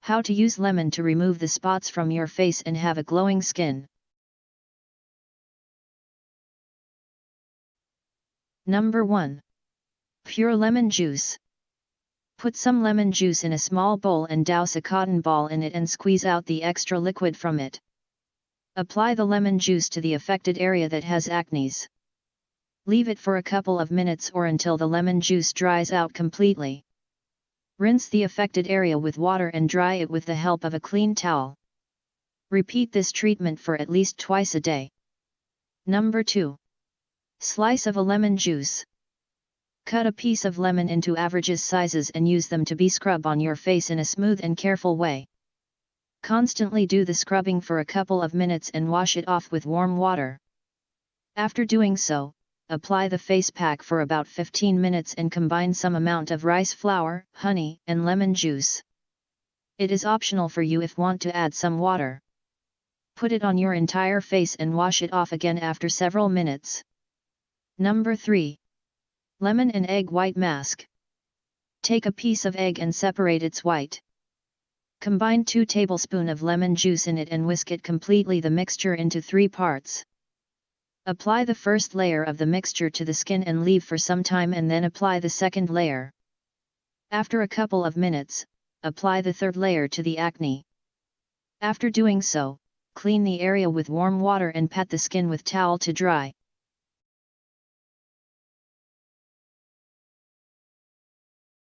How to use lemon to remove the spots from your face and have a glowing skin. Number 1. Pure lemon juice. Put some lemon juice in a small bowl and douse a cotton ball in it and squeeze out the extra liquid from it. Apply the lemon juice to the affected area that has acnes. Leave it for a couple of minutes or until the lemon juice dries out completely. Rinse the affected area with water and dry it with the help of a clean towel. Repeat this treatment for at least twice a day. Number 2. Slice of a lemon juice. Cut a piece of lemon into average sizes and use them to be scrub on your face in a smooth and careful way. Constantly do the scrubbing for a couple of minutes and wash it off with warm water. After doing so, apply the face pack for about 15 minutes and combine some amount of rice flour, honey, and lemon juice. It is optional for you if want to add some water. Put it on your entire face and wash it off again after several minutes. Number 3. Lemon and egg white mask. Take a piece of egg and separate its white. Combine 2 tablespoons of lemon juice in it and whisk it completely the mixture into 3 parts. Apply the first layer of the mixture to the skin and leave for some time and then apply the second layer. After a couple of minutes, apply the third layer to the acne. After doing so, clean the area with warm water and pat the skin with towel to dry.